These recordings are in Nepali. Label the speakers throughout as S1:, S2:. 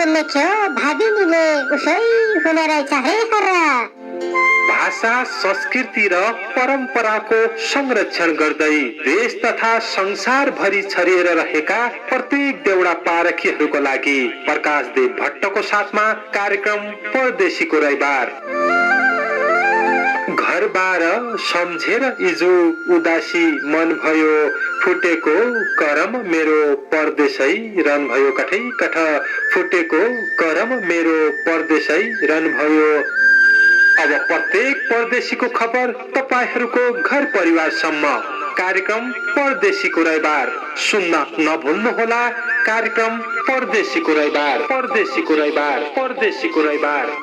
S1: लेख्यो भागिनीले उसै हुने रहेछ है हर्रा।
S2: भाषा संस्कृति र परम्पराको संरक्षण गर्दै देश तथा संसारभरि छरिएर रहेका प्रत्येक देउडा पारखीहरूको लागि प्रकाशदेव भट्टको साथमा कार्यक्रम परदेशीको रैबार। घरबार सम्झेर इजु उदासी मन भयो फुटेको करम मेरो परदेशै रन भयो कठै कठ फुटेको करम मेरो परदेशै रन भयो। अब प्रत्येक परदेशीको खबर तपाईहरूको घर परिवारसम्म कार्यक्रम परदेशीको रैबार सुन्न नभुल्नुहोला। कार्यक्रम परदेशीको रैबार, परदेशीको रैबार, परदेशीको रैबार।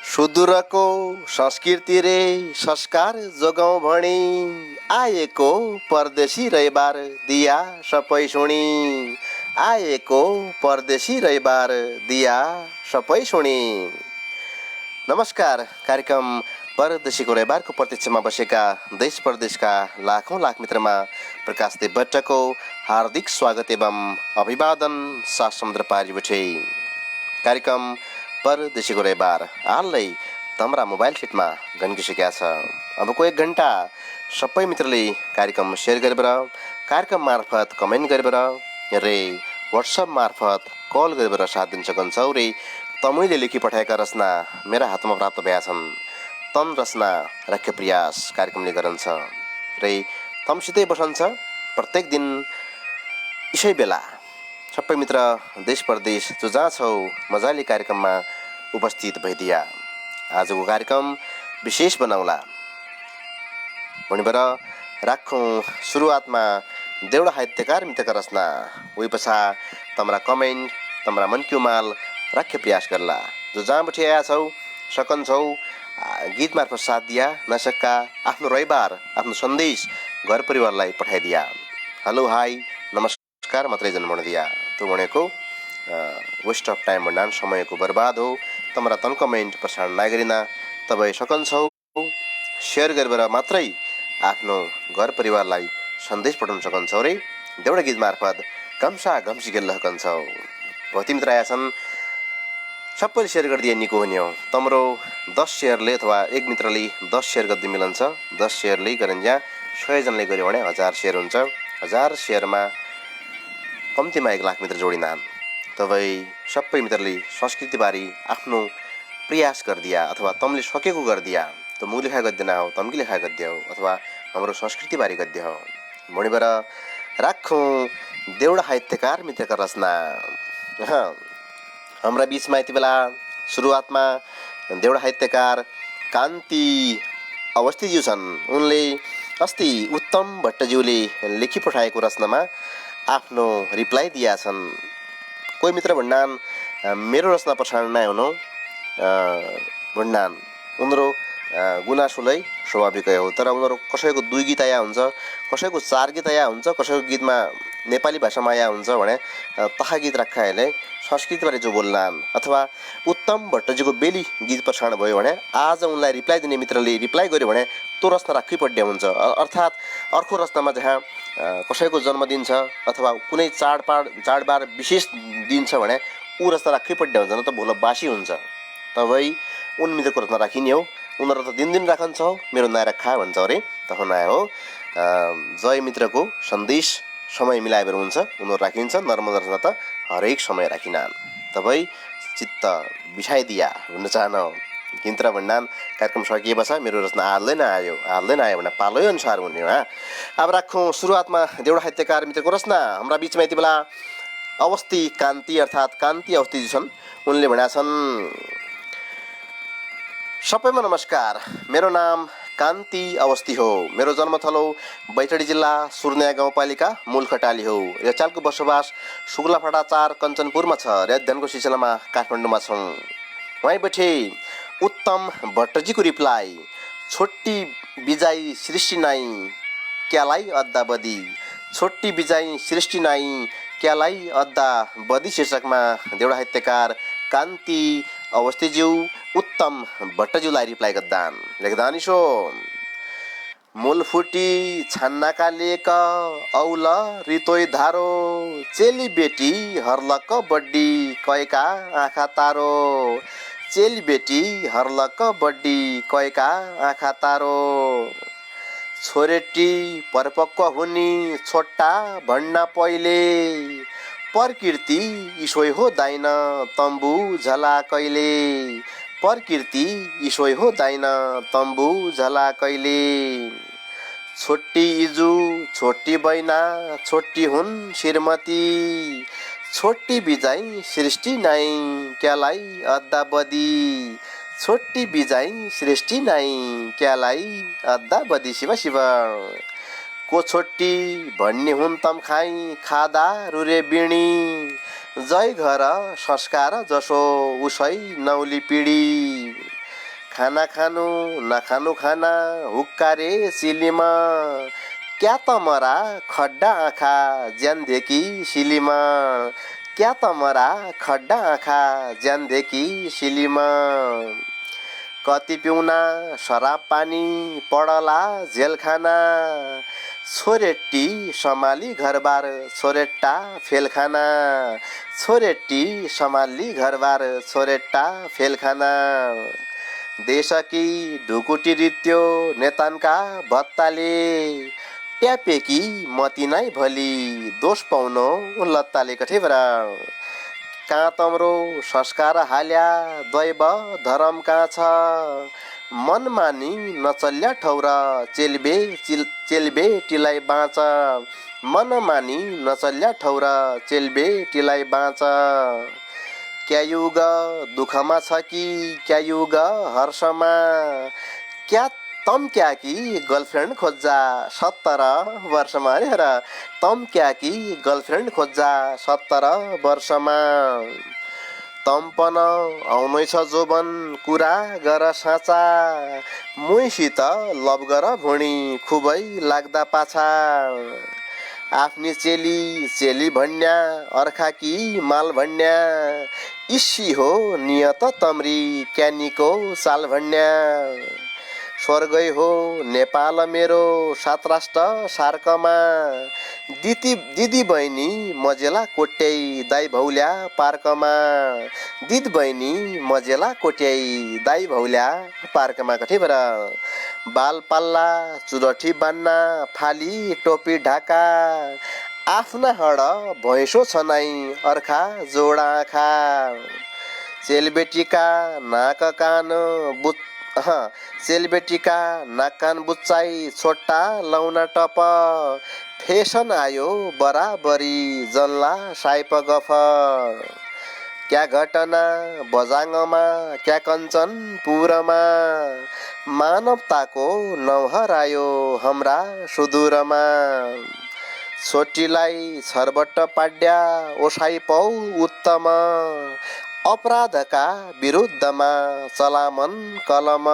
S3: सुदूरको संस्कृति रे संस्कार जोगाउँ भणी आएको परदेशी रैबार दिया सबै सुनी आएको परदेशी रैबार दिया सबै सुनी। नमस्कार। कार्यक्रम परदेशीको रैबारको प्रतीक्षामा बसेका देश परदेशका लाखौं लाख मित्रमा प्रकाशदेव भट्टको हार्दिक स्वागत एवं अभिवादन साथ समुद्र पारी बठे। कार्यक्रम परदेशीको रैबार हालै तम्रा मोबाइल सेटमा गन्किसकेका छ। अबको 1 घण्टा सबै मित्रले कार्यक्रम सेयर गरेर कार्यक्रम मार्फत कमेन्ट गरेर रे व्हाट्सएप मार्फत कल गरेर साथ दिन सकन्छौ रे तमैले लेखी पठाएका रचना मेरा हातमा प्राप्त भएका छन्। तन रचना राख्य प्रयास कार्यक्रमले गरन्छ रे तमसितै बसन्छ प्रत्येक दिन यसै बेला। सबै मित्र देश परदेश जो जहाँ छौ मजाले कार्यक्रममा उपस्थित भइदिया। आजको कार्यक्रम विशेष बनाउला भनिबर राखौँ सुरुवातमा देउडा साहित्यकार मित्रका रचना उही पछा तम्रा कमेन्ट तम्रा मनकी माल राख्य प्रयास गर्ला। जो जहाँ बठी आया छौ सकन्छौ गीत मार्फत साथ दिया नसक्का आफ्नो रैबार आफ्नो सन्देश घर परिवारलाई पठाइदिया। हेलो हाई नमस्कार मात्रै जन्मन दिया त्यो भनेको वेस्ट अफ टाइम भन्नान समयको बर्बाद हो। तमरा तन कमेन्ट प्रसारण नगरिना तपाईँ सकन्छौ सेयर गरेर मात्रै आफ्नो घर परिवारलाई सन्देश पठाउन सकन्छौ रे देउडा गीत मार्फत घम्सा घम्सी खेल्न सकन्छौ। भौती मित्र आएका छन् सबैले सेयर गरिदिए निको हुने हो। तम्रो 10 सेयरले अथवा एक मित्रले 10 सेयर गर्दै मिलन्छ। 10 सेयरले गरिन्छ 100 जनाले गर्यो भने 1000 सेयर हुन्छ। 1000 सेयरमा कम्तीमा 1 लाख मित्र जोडिनान्। तपाईँ सबै मित्रले संस्कृतिबारे आफ्नो प्रयास गरिदिया अथवा तमले सकेको गरिदिया। त म लेखा गद्य न हो तम्की लेखा गद्य हो अथवा हाम्रो संस्कृतिबारे गद्य हो भनिबर राखौँ देउडा साहित्यकार मित्रका रचना। हाम्रा बिचमा यति बेला सुरुवातमा देउडा साहित्यकार कान्ति अवस्थीज्यू छन्। उनले अस्ति उत्तम भट्टज्यूले लेखी पठाएको रचनामा आफ्नो रिप्लाई दिया छन्। कोही मित्र भन्नान् मेरो रचना प्रसारण नै हुनु भन्नान् उनीहरू गुनासोलै स्वाभाविकै हो। तर उनीहरू कसैको 2 गीत आया हुन्छ कसैको 4 गीत आया हुन्छ कसैको गीतमा नेपाली भाषामा आया हुन्छ भने तहा गीत राखाले संस्कृतिबारे जो बोल्लान् अथवा उत्तम भट्टजीको बेली गीत प्रसारण भयो भने आज उनलाई रिप्लाई दिने मित्रले रिप्लाई गर्यो भने त्यो रचना राखै पर्ने हुन्छ। अर्थात् अर्को रचनामा जहाँ कसैको जन्मदिन छ अथवा कुनै चाडबाड विशेष दिन छ भने ऊ रचना राखै पर्ने हुन्छ न त भोल बासी हुन्छ। तपाईँ उन मित्रको रचना राखिने हो। उनीहरू त दिन राखन्छ हो मेरो नराखा भन्छ अरे तह नआए हो। जय मित्रको सन्देश समय मिलाएर हुन्छ उनीहरू राखिन्छ। नर्मल रचना त हरेक समय राखिनान्। तपाईँ चित्त बिछाइदिया भन्न चाहनु किन्त्र भन्नान् कार्यक्रम सकिएपछि मेरो रचना हाल्दै नआयो भने पालै अनुसार हुने हो। अब राखौँ सुरुवातमा देउडा साहित्यकार मित्रको रचना। हाम्रा बिचमा यति बेला अवस्थी कान्ति अर्थात् कान्ति अवस्थी छन्। उनले भनेका छन् सबैमा नमस्कार मेरो नाम कान्ति अवस्थी हो। मेरो जन्मथलो बैतडी जिल्ला सुर्निया गाउँपालिका मूलखटाली हो। यचालको बसोबास शुक्लाफाटा 4 कञ्चनपुरमा छ र अध्ययनको सिलसिलामा काठमाडौँमा छौँ। वहीँ बैठे उत्तम भट्टजीको रिप्लाई, छोटी बिजाई सृष्टि नाई क्यालाई अद्दा बदी। छोटी बिजाई सृष्टि नाई क्यालाई अद्दा बदी शीर्षकमा देउडा साहित्यकार कान्ति अवस्थीज्यू उत्तम भट्टज्यूलाई रिप्लाई गद्दान लेख्दानी सो। मूल फुटी छान्नाका लेक औल रितोय धारो, चेली बेटी हर्लक बड्डी कयका आँखा तारो। चेली बेटी हर्लक बड्डी कयका आँखा तारो। छोरेटी परिपक्व हुनी छोटा भन्न पहिले, प्रकृति ईश्वय हो दाइन तम्बु झला कहिले। प्रकृति ईश्वय हो दाइन तम्बु झला कहिले। छोटी इजु छोटी बैना छोटी हुन् श्रीमती, छोटी बिजाई सृष्टि नाई क्यालाई अद्दा बदी। छोटी बिजाई सृष्टि नाई क्यालाई अद्दा बदी। शिव शिव को छोटी भन्ने हुन् तम खाई खादा रुरे बिणी, जय घर संस्कार जसो उसै नौली पिँढी। खाना खानु नखानु खाना हुक्कारे सिलीमा, क्या त मरा खड्डा आँखा ज्यानदेखि सिलीमा। क्या त मरा खड्डा आँखा ज्यानदेखि सिलीमा। कति पिउना शराब पानी पडला जेलखाना, छोरेटी सम्हाली घरबार छोरेट्टा फेलखाना। छोरेटी सम्हाली घरबार छोरेट्टा फेलखाना। देशकी ढुकुटी रित्यो नेतानका भत्ताले, ट्यापेकी मती नै भली दोष पाउनो लत्ताले। कठेबरा कहाँ तम्रो संस्कार हाल्या दैव धर्म कहाँ छ, मन मानी नचल्या ठौरा चेलबे टिलाई बाँच। मन मानी नचल्या ठौरा चेलबे टिलाई बाँच। क्या युग दुःखमा छ कि क्या युग हर्षमा, क्या तम क्या कि गर्लफ्रेन्ड खोज्जा 17 वर्षमा। अरे हेर, तम क्या कि गर्लफ्रेन्ड खोज्जा 17 वर्षमा। तम पन आउनै छ जोबन कुरा गर साँचा, मुइसित लभ गर भुँडी खुबै लाग्दा पाछा। आफ्नी चेली भन्या अर्खाकी माल भन्या, इसी हो नियत तम्री क्यानीको साल भन्या। स्वर्गै हो नेपाल मेरो 7 राष्ट्र सार्कमा, दिदी बहिनी मजेला कोट्याई दाई भौल्या पार्कमा। दिदी बहिनी मजेला कोट्याई दाई भौल्या पार्कमा। कठेबर बाल पाल्ला चुरठी बान्ना फाली टोपी ढाका, आफ्ना हड भैँसो छनाई अर्खा जोडा आँखा। चेलबेटीका नाक कान चेलबेटीका नाक कान बुच्चाई छोटा लाउन टप, फेसन आयो बराबरी जन्ला साइप गफ। क्या घटना बजाङमा क्या कञ्चनपुरमा, मानवताको नौहरायो हाम्रा सुदूरमा। छोटीलाई छरबट्ट पाड्या ओसाइ पौ उत्तम, अपराधका विरुद्धमा चलामन कलम।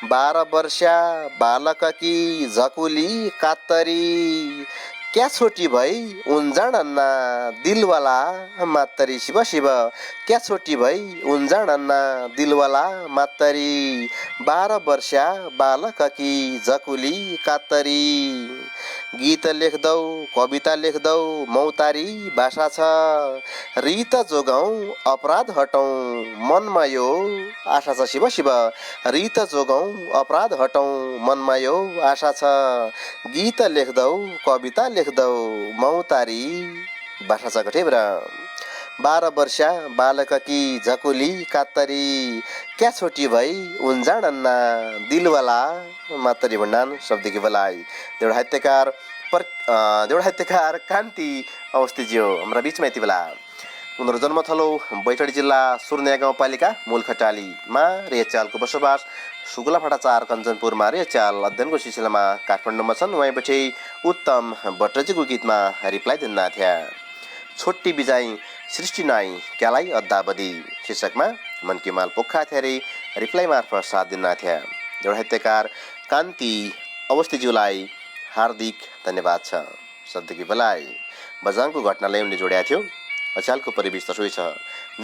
S3: 12 वर्षा बालककी झकुली कात्तरी, क्या छोटी भई उन जाणन्ना दिलवाला मात्तरी। शिव शिव क्या छोटी भई उन जाणन्ना दिलवाला मात्तरी। 12 वर्षा बालककी झकुली कात्तरी। गीत लेख्दौ कविता लेख्दौ मौतारी भाषा छ, रीत जोगाउँ अपराध हटौँ मनमा यो आशा छ। शिव शिव रीत जोगाउँ अपराध हटौँ मनमा यो आशा छ। गीत लेख्दौ कविता लेख्दौ मौतारी भाषा छ। कठेब्रा 12 वर्षा बालककी झकुली कात्तरी, क्या छोटी भई उन जाणन्ना दिलवाला मात्तरी भन्डान शब्दकी बलाई। देउडा साहित्यकार कान्ति अवस्थीज्यू हाम्रा बीचमा यति बेला। उनीहरू जन्मथलो बैतडी जिल्ला सुर्निया गाउँपालिका मूलखटालीमा रेचालको बसोबास सुकुलाफाटा 4 कञ्चनपुरमा रेचाल अध्ययनको सिलसिलामा काठमाडौँमा छन्। उहाँपछि उत्तम भट्टजीको गीतमा रिप्लाई दिन्ना थिया। छोटी बिजाई सृष्टि नाई क्यालाई अद्दाबदी शीर्षकमा मनकी माल पोखा थ्यारे रिप्लाई मार्फत साथ दिन्ना थिया। एउटा साहित्यकार कान्ति अवस्थीज्यूलाई हार्दिक धन्यवाद छ। सद्दकी बलाई बजाङको घटनालाई उनले जोड्या थियो। अचालको परिवेश तसोइ छ।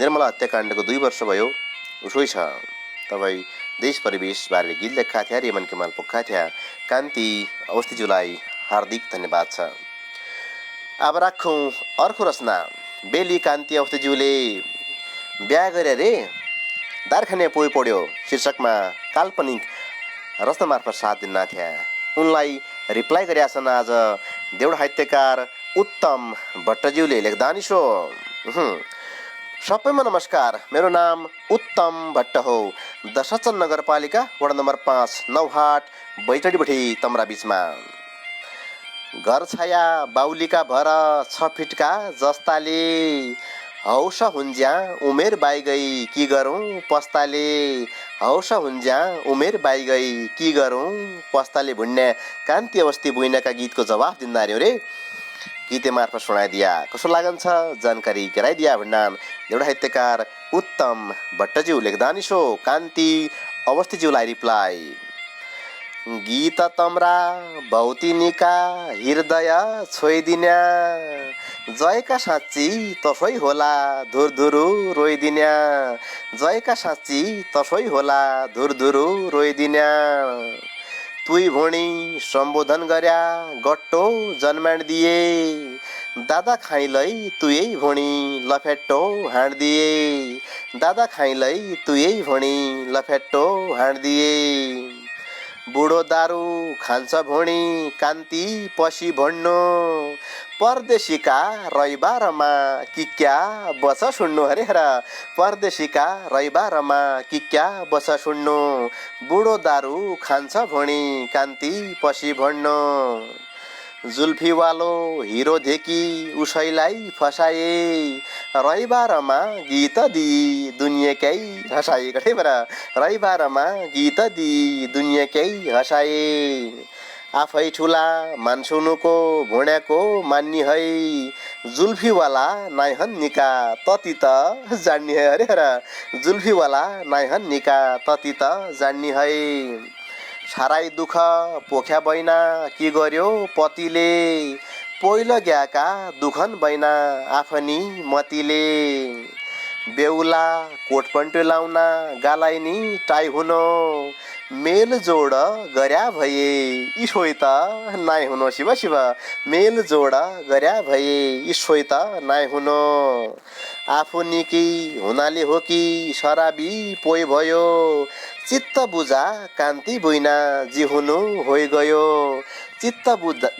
S3: निर्मला हत्याकाण्डको 2 वर्ष भयो उसोइ छ। तपाईँ देश परिवेश बारे गीत लेखा थिया रे मनकी माल पोखा थिया। कान्ति अवस्थीज्यूलाई हार्दिक धन्यवाद छ। अब राखौँ अर्को रचना। बेली कान्ति अवस्थीज्यूले बिहा गरे रे दारखाने पोइ पढ्यो शीर्षकमा काल्पनिक रचना मार्फत साथ दिन्ना थिया। उनलाई रिप्लाई गरेका छन् आज देउडा साहित्यकार उत्तम भट्टज्यूले लेख्दानी सो। सबैमा नमस्कार। मेरो नाम उत्तम भट्ट हो। दशरथचन्द नगरपालिका वडा नम्बर 5 नौहाट बैतडीबठी तमरा बिचमा। घर छाया बाउलीका भर 6 फिटका जस्ताले हौस हुन्ज्या उमेर बाई गई की गरौँ पस्ताले। हौस हुन्ज्या उमेर बाई गई की गरौँ पस्ताले भुन्ने कान्ति अवस्थी बुइनाका गीतको जवाफ दिँदा रे गीते मार्फत सुनाइदिया। कसो लागन्छ जानकारी गराइदिया भन्नान एउटा साहित्यकार उत्तम भट्टज्यू लेख्दानी सो। कान्ति अवस्थीज्यूलाई रिप्लाई। गीत तम्रा भौतिनिका हृदय छोइदिन्या जयका साँच्ची तसै होला धुरधुरु रोइदिन्या। जयका साँच्ची तसै होला धुरधुरु रोइदिन्या। तुई भोणी सम्बोधन गर्या गट्टो जन्माण दिए। दादा खाइलै तुयै भोणी लफेट्टो हाँड दिए। दादा खाइलै तुयै भोणी लफेट्टो हाँड दिए। बुढो दारू खान्छ भोणी कान्ति पसी भन्नु। परदेशीका रविबारमा किक्या बस सुन्नु अरे र। परदेशीका रविबारमा किक्या बस सुन्नु। बुढो दारू खान्छ भोणी कान्ति पसी भन्नु। जुल्फीवालो हिरो धेकी उसैलाई फसाए। रविबारमा गीत दिई दुनियाँकै हँसाए। कठै बरा रविबारमा गीत दिई दुनियाँकै हँसाए। आफै ठुला मान्छुनुको भुँड्याको मान्ने है। जुल्फीवाला नाइहन निका तति त जान्ने है अरे र। जुल्फीवाला नाइहन निका तति त जान्ने है। साराई दुःख पोख्या बैना के गर्यो पतिले। पहिलो ग्याका दुखन बैना आफनी मतिले। बेहुला कोटपन्टो लाउना गालाइनी टाई हुनो। मेल जोड गर्या भए ईश्वै त नाइ हुनो। शिव शिव मेल जोड गर्या भए ईश्वै त नाइ हुनो। आफू निकी हुनाले हो कि शराबी पोइ भयो। चित्त बुझा कान्ति बुइना जी हुनु होइ गयो। चित्त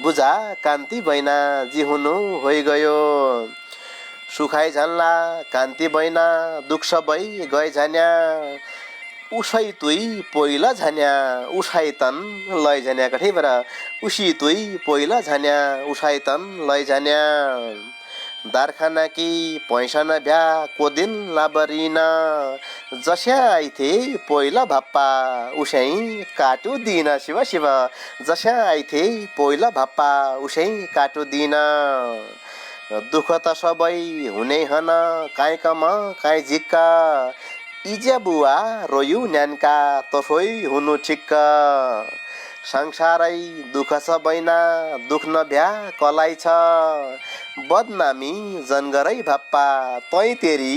S3: बुझा कान्ति बैना जी हुनु होइ गयो। सुखाइ झन्ला कान्ति बैना दुख सबै गए झन्या। उसै तुई पहिला झन्या उसाइ तन लै झन्या। कठैबाट उसी तुई पहिला झन्या उसाइ तन लै झन्या। दारखाना कि पैसा न भ्या को दिन लाबरिन। जस्या आइथे पहिला भाप्पा उसै काटु दिन। शिव शिव जस्या आइथे पहिला भाप्पा उसै काटु दिन। दुःख त सबै हुने हन काहीँ कम काहीँ झिक्क। इज्या बुवा रोयु न्यान्का तसोइ हुनु ठिक्क। संसारै दुःख छ बैना दुख नभ्या कलाई छ। बदनामी जनगरै भाप्पा तै तेरी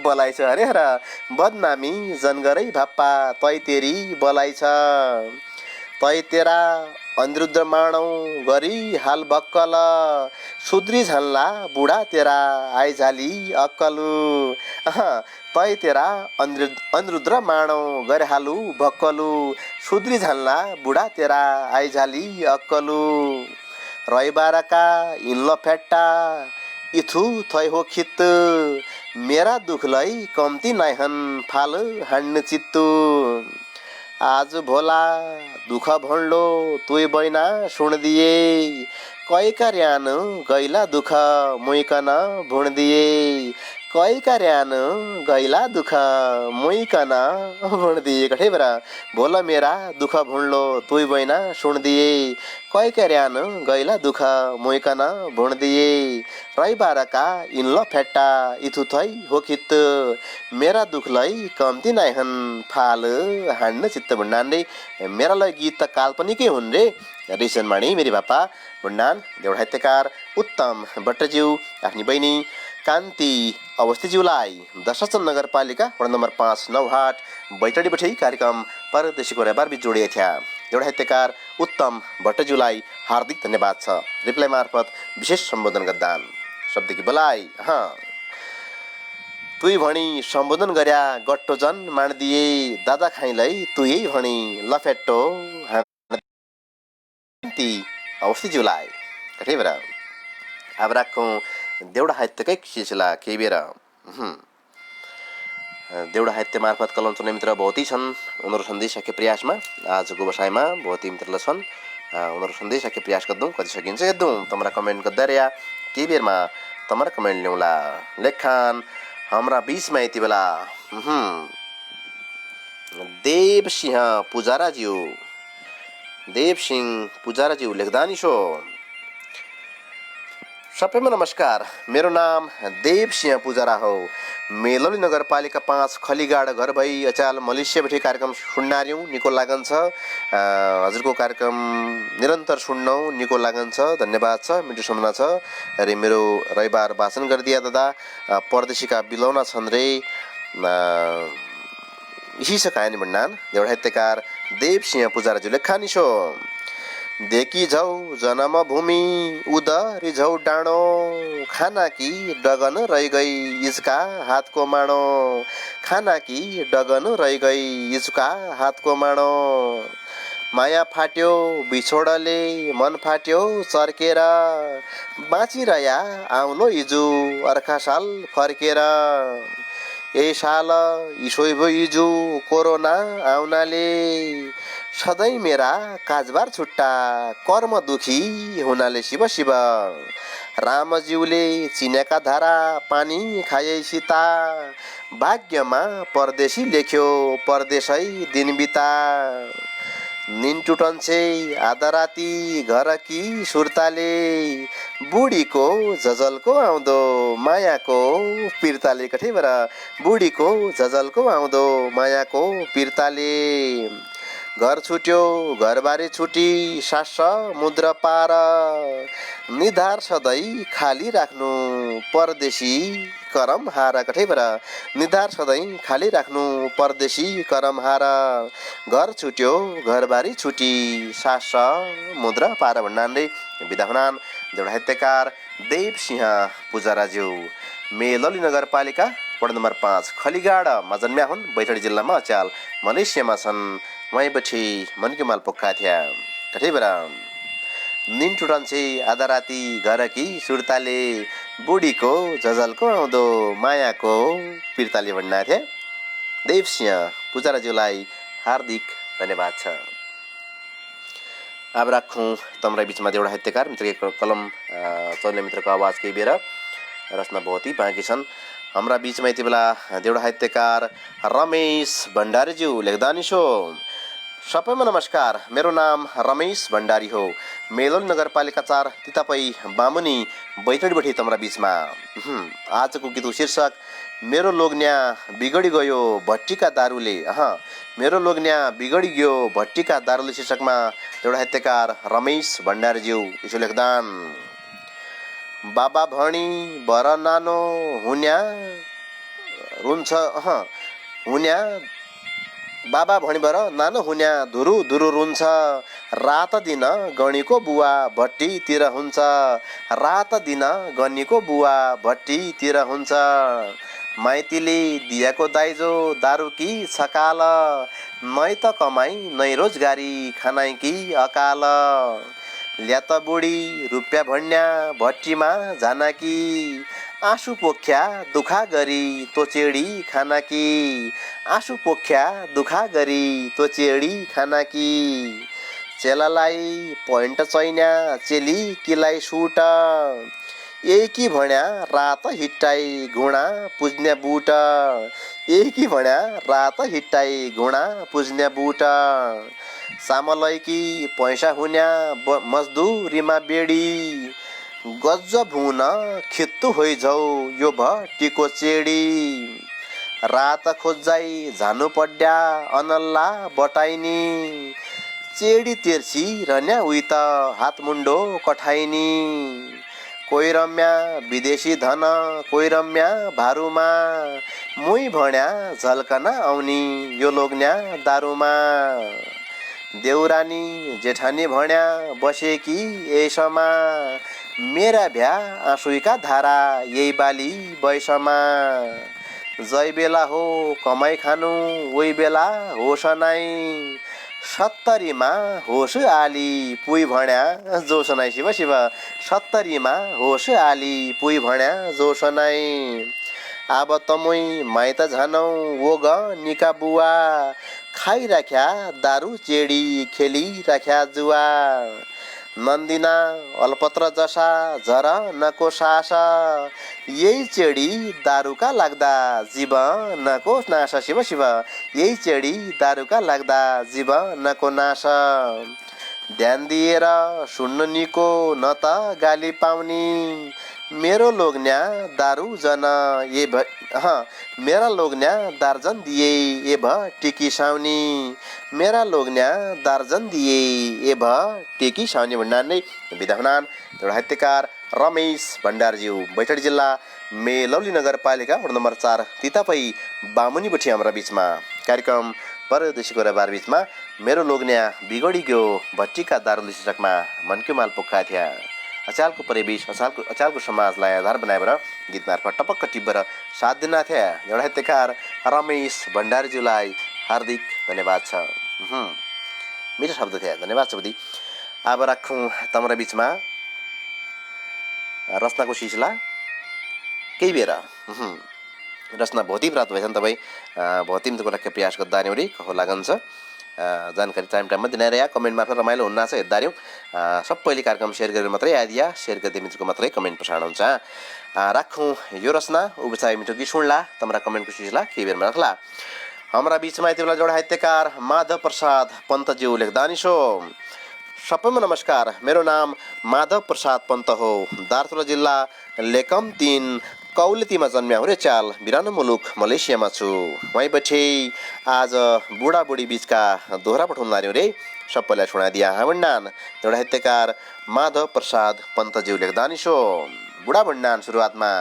S3: बलाइ छ अरे र। बदनामी जनगरै भाप्पा तै तेरी बलाइ छ। तै तेरा अनिरुद्ध माणौ गरी हाल बक्कल। सुद्री झन्ला बुढा तेरा आइझाली अक्कलु। तै तेरा अनिरुद्ध माणौ गरे हालु भक्कलु। सुद्री झन्ला बुढा तेरा आइझाली अक्कलु। रविबारका इन्ल फेट्टा इथु थै हो खित्त। मेरा दुखलै कम्ती नाइहन फाल हान्नु चित्तु। आज भोला दुःख भन्लो तुई बैना सुन दिए। कै कार्यान गैला दुःख मुइकन भुण दिए। कै कार्यान गैला दुःख मुइकन भुणदिए कठे बरा बोला मेरा दुःख भुणलो तुई बैना सुणदिए कै कार्यान गैला दुःख मुइकन भुणदिए रै बारका इनल फेट्टा इथु थै होखित मेरा दुखलाई कम्ती नाइहन फाल हान्न चित्त भुण्डान रे मेरा लय गीत त काल्पनिकै हुन् रे रिसन माणी मेरी बापा भुण्डान देउडा साहित्यकार उत्तम भट्टज्यू आफ्नी बहिनी कान्ति अवस्थीज्यूलाई दशरथन नगरपालिका वडा नम्बर 5 नौहाट बैतडी बठै कार्यक्रम परदेशीको रेबार बीच जोडिए थिया देउडा साहित्यकार उत्तम भट्टज्यूलाई हार्दिक धन्यवाद छ रिप्लाई मार्फत विशेष सम्बोधन गद्दान शब्द की बलाई तुई भणी सम्बोधन गर्या गट्टो जन मान्दिए दादा खाइलै तुई भणी लफेट्टो कान्ति अवस्थीज्यूलाई कठै बेरा अब राखौँ देउडा साहित्यकै सिलसिला केही बेर देउडा साहित्य मार्फत कलम चुन्ने मित्र बहुतै छन् उनीहरू सन्देश राख्ने प्रयासमा आजको बसाइमा बहुतै मित्रले छन् उनीहरू सन्देश राख्ने प्रयास गर्दौँ कति सकिन्छ हेर्दौँ तमरा कमेन्ट गर्दा रिया केही बेरमा तमरा कमेन्ट ल्याउँला लेखान हाम्रा बीचमा यति बेला देवसिंह पुजाराज्यू लेख्दानी छो सबैमा नमस्कार मेरो नाम देवसिंह पुजारा हो मेलौली नगरपालिका 5 खलीगाड घर भई अचाल मलेसिया बैठे कार्यक्रम सुन्नार्यौँ निको लागन छ हजुरको कार्यक्रम निरन्तर सुन्नौ निको लागन छ धन्यवाद छ मिठो सम्झना छ अरे मेरो रविबार भाषण गरिदिया दादा परदेशीका बिलौना छन् रे यही छ कहानी भन्नान देउडा साहित्यकार देवसिंह पुजाराज्यू लेखानी छो देखी झौ जन्म भूमि उदरी झौ डाँडो खाना कि डगन रहि गई इसका हातको माणो खाना कि डगन रहि गई इसका हातको माणो माया फाट्यो बिछोडले मन फाट्यो चर्केर बाँचिरया आउलो हिजो अर्का साल फर्केर ए साल इसोइ भो हिजो कोरोना आउनाले सधैँ मेरा काजबार छुट्टा कर्म दुखी हुनाले शिव शिव रामज्यूले चिनेका धारा पानी खाए सीता भाग्यमा परदेशी लेख्यो परदेशै दिन बिता निन टुटन्छे आधा राति घर कि सुर्ताले बुढीको झझलको आउँदो मायाको पिर्ताले कठैबाट बुढीको झझलको आउँदो मायाको पिर्ताले घर छुट्यो घरबारी छुटी सास मुद्रा पार निधार सधैँ खाली राख्नु परदेशी करम हार कठैबाट निधार सधैँ खाली राख्नु परदेशी करम हार घर छुट्यो घरबारी छुटी सास मुद्रा पार भन्नान रे बिदा हुनान देउडा साहित्यकार देवसिंह पुजाराज्यू मेलौली नगरपालिका वडा नम्बर 5 खलीगाड मा जन्म्या हुन् बैतडी जिल्लामा अचाल मलेसियामा छन् वहीँ पछि मनकी माल पोखा थिया कठैबाट निन टुटन्छे आधा राति घर कि सुर्ताले बुढीको झझलको आउँदो मायाको पिर्ताले भन्ना थिए देवसिंह पुजाराज्यूलाई हार्दिक धन्यवाद छ अब राखौँ तम्रा बिचमा देउडा साहित्यकार मित्रको कलम चल्ने मित्रको आवाज केही बेर रचना बहुत ही बाँकी छन् हाम्रा बिचमा यति बेला देउडा साहित्यकार रमेश भण्डारीज्यू लेख्दानी छो सबैमा नमस्कार मेरो नाम रमेश भण्डारी हो मेलौली नगरपालिका 4 तितापै बामुनी बैतडीबठी तम्रा बिचमा आजको गीतको शीर्षक मेरो लोग्न्या बिगडी गयो भट्टीका दारूले मेरो लोग्न्या बिगडी गयो भट्टीका दारूले शीर्षकमा देउडा साहित्यकार रमेश भण्डारीज्यू यसो लेख्दान बाबा भणी बर नानो हुन्या रुन्छ हुन्या बाबा भणीबर नानो हुन्या धुरु धुरु रुन्छ रात दिन गणीको बुवा भट्टीतिर हुन्छ रात दिन गणीको बुवा भट्टीतिर हुन्छ माइतीले दिएको दाइजो दारू कि छकाल नै त कमाई नै रोजगारी खानाइ कि अकाल ल्यात बुढी रुपियाँ भन्या भट्टीमा जाना कि आँसु पोख्या दुखा गरी तो चेडी खाना कि आँसु पोख्या दुखा गरी तो चेडी खाना कि चेलालाई पोइन्ट चैन्या चेली किलाई सुट एकी भन्या रात हिट्टाई घुँडा पुज्ने बुट एकी भन्या रात हिट्टाई घुँडा पुज्ने बुट सामलैकी पैसा हुन्या मजदुरीमा बेडी गज भुन खित्तु होइझौ यो भट्टीको चेडी रात खोज्जाई झानु पड्या अनल्ला बटाइनी चेडी तेर्सी रन्या उही त हातमुन्डो कठाइनी कोही रम्या विदेशी धन कोही रम्या भारूमा मुई भन्या झल्कन आउनी यो लोग्न्या दारूमा देउरानी जेठानी भन्या बसेकी यसमा मेरा भ्या आँसुका धारा यही बाली बैसमा जय बेला हो कमाई खानु उही बेला हो सनाई 70मा होस आली पुई भन्या जो सनाई शिव शिव 70मा होस आली पुई भन्या जो सनाई अब तमुई माइत झनौ वो ग निका बुवा खाइराख्या दारू चेडी खेली राख्या जुवा नन्दिना अलपत्र जसा झर नको सास यही चेडी दारूका लाग्दा जीवनको नाश शिव शिव यही चेडी दारूका लाग्दा जीवनको नाश ध्यान दिएर सुन्नु निको न त गाली पाउने मेरो लोग्न्या दारू जन ये मेरा लोग्न्या दार्जन दिए ए टिकी साउनी मेरा लोग्न्या दार्जन दिए ए टिकी साउनी भन्ना नै बिदा हुनान एउटा साहित्यकार रमेश भण्डारज्यू बैतडी जिल्ला मेलौली नगरपालिका वडा नम्बर 4 तितापै बामुनीबुठी हाम्रा बिचमा कार्यक्रम परदेशीको रबार बिचमा मेरो लोग्न्या बिगडी गयो भट्टीका दारू शीर्षकमा मनकै माल पोखा थिया अचालको परिवेश अचालको समाजलाई आधार बनाएर गीत मार्फत टपक्क टिपेर साथ दिन थिए एउटा साहित्यकार रमेश भण्डारीज्यूलाई हार्दिक धन्यवाद छ। मेरो शब्द थिए धन्यवाद छ बुद्धि। अब राखौँ तम्रा बिचमा रचनाको सिलसिला केही बेर रचना भौतिक प्राप्त भएछ नि तपाईँ भौतिक राख्ने प्रयास गर्दा नि कहो लागन्छ जानकारी टाइममा दिनाइरह्या कमेन्ट मार्फत रमाइलो हुन्न छ हेर्दा सबैले कार्यक्रम सेयर गरेर मात्रै आइदिया सेयर गर्दै मित्रको मात्रै कमेन्ट प्रसारण हुन्छ। राखौँ यो रचना उपचाय मिठो गीत सुन्ला तम्रा कमेन्टको सिलसिला केही बेरमा राख्ला। हाम्रा बिचमा यति बेला जोडा साहित्यकार माधव प्रसाद पन्तज्यू लेख्दा नि सो सबैमा नमस्कार, मेरो नाम माधव प्रसाद पन्त हो, दार्चुला जिल्ला लेकम 3 कौलेतीमा जन्म्या हो रे चाल बिरानो मुलुक मलेसियामा छु। वहीँ बैठे आज बुढाबुढी बिचका दोहोरा पठाउन लाग्यो रे सबैलाई सुनाइदिया भण्डान एउटा साहित्यकार माधव प्रसाद पन्तज्यू लेख्दा नि सो बुढा भण्डान सुरुवातमा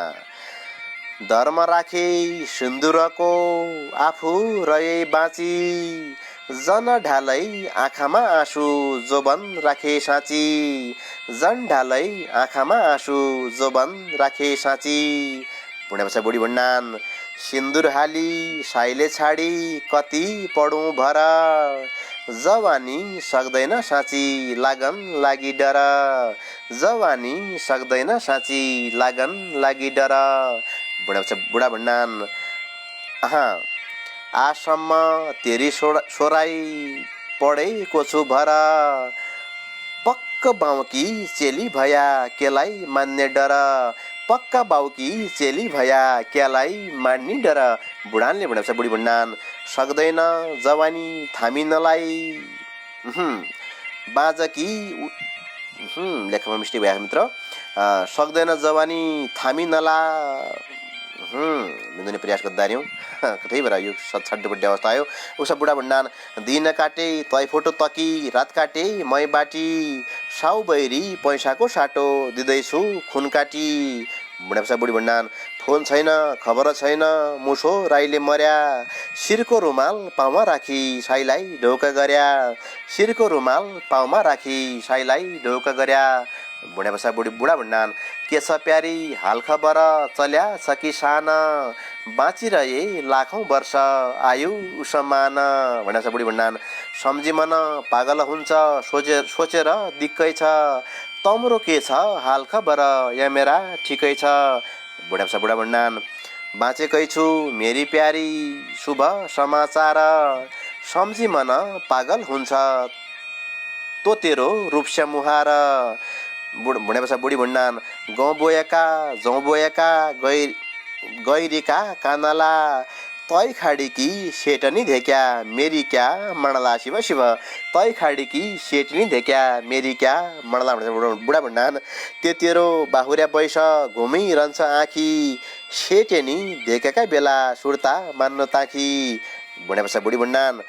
S3: धर्म राखे सिन्दुरको आफू रहे बाँची जन ढालै आँखामा आँसु जोबन राखे साँची जन ढालै आँखामा आँसु जोबन राखे साँची बुढा बुढी भण्डान सिन्दुर हाली साइले छाडी कति पढौँ भर जवानी सक्दैन साँची लागन लागि डर जवानी सक्दैन साँची लागन लागि डर बुढा भण्डान आसम्म तेरी सोराई पढेको छु भर पक्क बाउकी चेली भया केलाई मान्ने डर पक्का बाउकी चेली भया केलाई मान्ने डर बुढानले भनेको छ बुढी भण्डान सक्दैन जवानी थामिनलाई बाजकी लेखमा मिस्टेक भएको मित्र सक्दैन जवानी थामिनला मिल्ने प्रयास गर्दा नि त्यही भएर यो छड्डुपट्टि अवस्था आयो। उसो बुढा भण्डान दिन काटे तै फोटो तकी रात काटे मै बाटी साउ बैरी पैसाको साटो दिँदैछु खुन काटी बुढा बुढी भण्डान फोन छैन खबर छैन मुसो राईले मर्या शिरको रुमाल पाउमा राखी साईलाई ढोका गर्या शिरको रुमाल पाउमा राखी साईलाई ढोका गर्या बुढा भण्डान के छ प्यारी हाल खबर चल्या छ कि सान बाँचिरहे लाखौँ वर्ष आयु उसमान भनेको छ बुढी भण्डान सम्झी मन पागल हुन्छ सोचेर दिक्कै छ तम्रो के छ हाल खबर या मेरा ठिकै छ बुढा भण्डान बाँचेकै छु मेरी प्यारी शुभ समाचार सम्झी मन पागल हुन्छ तो तेरो रूपस्या मुहार भनेपछि बुढी भन्नान् गहुँ बोएका जौँ बोएका गैरीका कानाला तै खाडीकी सेटनी धेक्या मेरी क्या मणला शिव शिव तै खाडीकी सेटनी धेक्या मेरी क्या मणला भनेर बुढा भन्नान् त्यो तेरो बाहुर्या बैस घुमिरहन्छ आँखी सेटेनी धेकेका बेला सुर्ता मान्न ताखी भनेपछि बुढी भन्नान्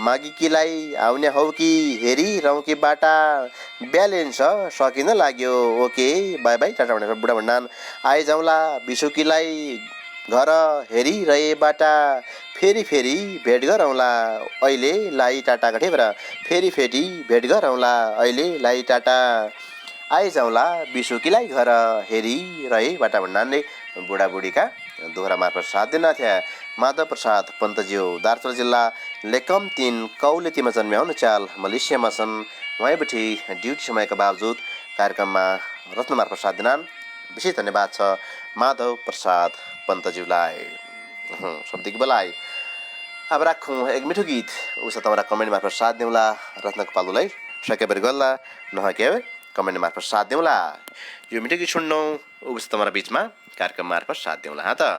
S3: मागिकीलाई आउने हौ कि हेरी रौकी बाटा ब्यालेन्स सकिन लाग्यो ओके बाई बाई टाटा भनेर बुढा भन्नान् आइजाउँला बिसुकीलाई घर हेरिरहे बाटा फेरि फेरि भेट गरौँला अहिले लाई टाटा गठेर फेरि फेरि भेट गरौँला अहिले लाई टाटा आइजाउँला बिसुकीलाई घर हेरिरहे बाटा भन्नाले बुढाबुढीका दोहोरा मार्फत साथ दिन थिए माधव प्रसाद पन्तज्यू दार्चुला जिल्ला लेकम 3 कौलेतीमा जन्म्याउनु चाल मलेसियामा छन् उहाँबेठी ड्युटी समयका बावजुद कार्यक्रममा रत्न मार्फत साथ दिनान् विशेष धन्यवाद छ माधव प्रसाद पन्तज्यूलाई शब्दिक बोलाइ अब राखौँ एक मिठो गीत उसो तपाईँलाई कमेन्ट मार्फत साथ दिउँला रत्नको पालुलाई सकेबरी गल्ला नहके कमेन्ट मार्फत साथ दिउँला यो मिठो गीत सुन्नु उसो तपाईँलाई बिचमा कार्यक्रम मार्फत साथ दिउँला हाँ त